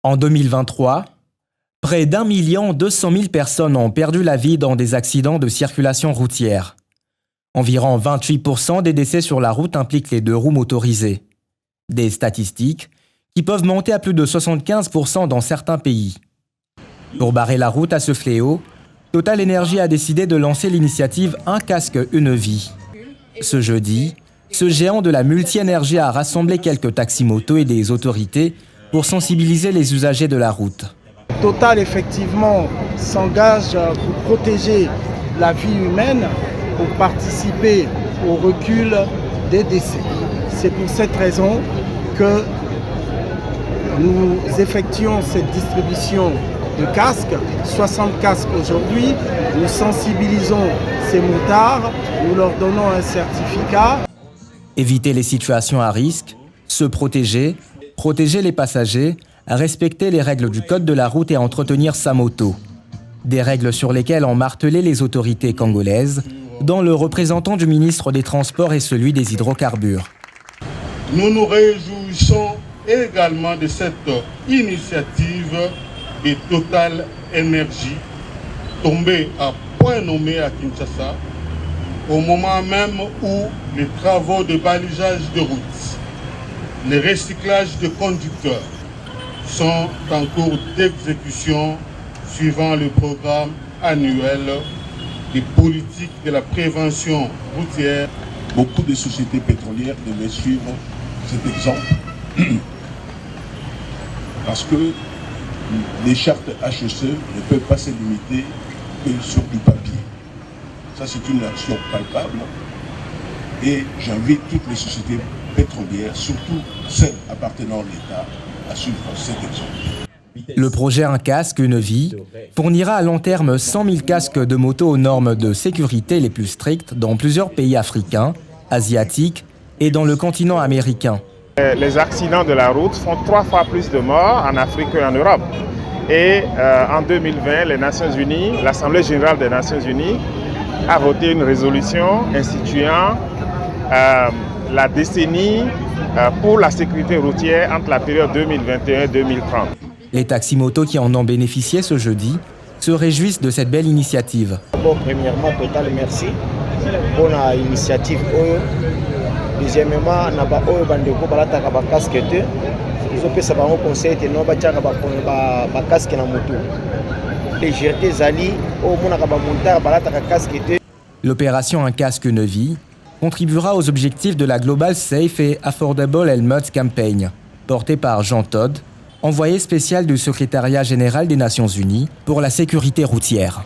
En 2023, près d'1 200 000 personnes ont perdu la vie dans des accidents de circulation routière. Environ 28% des décès sur la route impliquent les deux roues motorisées. Des statistiques qui peuvent monter à plus de 75% dans certains pays. Pour barrer la route à ce fléau, Total Energy a décidé de lancer l'initiative Un casque, une vie. Ce jeudi, ce géant de la multi-énergie a rassemblé quelques taxis-motos et des autorités pour sensibiliser les usagers de la route. Total, effectivement, s'engage pour protéger la vie humaine, pour participer au recul des décès. C'est pour cette raison que nous effectuons cette distribution de casques, 60 casques aujourd'hui. Nous sensibilisons ces motards, nous leur donnons un certificat. Éviter les situations à risque, se protéger, protéger les passagers, respecter les règles du code de la route et entretenir sa moto. Des règles sur lesquelles ont martelé les autorités congolaises, dont le représentant du ministre des Transports et celui des hydrocarbures. Nous nous réjouissons également de cette initiative de Total Energy, tombée à point nommé à Kinshasa, au moment même où les travaux de balisage de route, les recyclages de conducteurs sont en cours d'exécution suivant le programme annuel des politiques de la prévention routière. Beaucoup de sociétés pétrolières devaient suivre cet exemple parce que les chartes HEC ne peuvent pas se limiter que sur du papier. Ça, c'est une action palpable et j'invite toutes les sociétés pétrolières, surtout celles appartenant à l'État, à suivre cet exemple. Le projet Un casque, une vie fournira à long terme 100 000 casques de moto aux normes de sécurité les plus strictes dans plusieurs pays africains, asiatiques et dans le continent américain. Les accidents de la route font 3 fois plus de morts en Afrique qu'en Europe. Et en 2020, les Nations Unies, l'Assemblée générale des Nations Unies a voté une résolution instituant la décennie pour la sécurité routière entre la période 2021 et 2030. Les taxis-motos qui en ont bénéficié ce jeudi se réjouissent de cette belle initiative. Bon, premièrement, Total, merci pour l'initiative. Deuxièmement, naba oyo bandeko balataka ba casque te. Ezopesa bango conseil te no batiaka ba casque na moto. Légèreté zali o monaka ba montard balataka casque te. L'opération Un casque, une vie contribuera aux objectifs de la Global Safe et Affordable Helmet Campaign, portée par Jean Todt, envoyé spécial du Secrétariat général des Nations Unies pour la sécurité routière.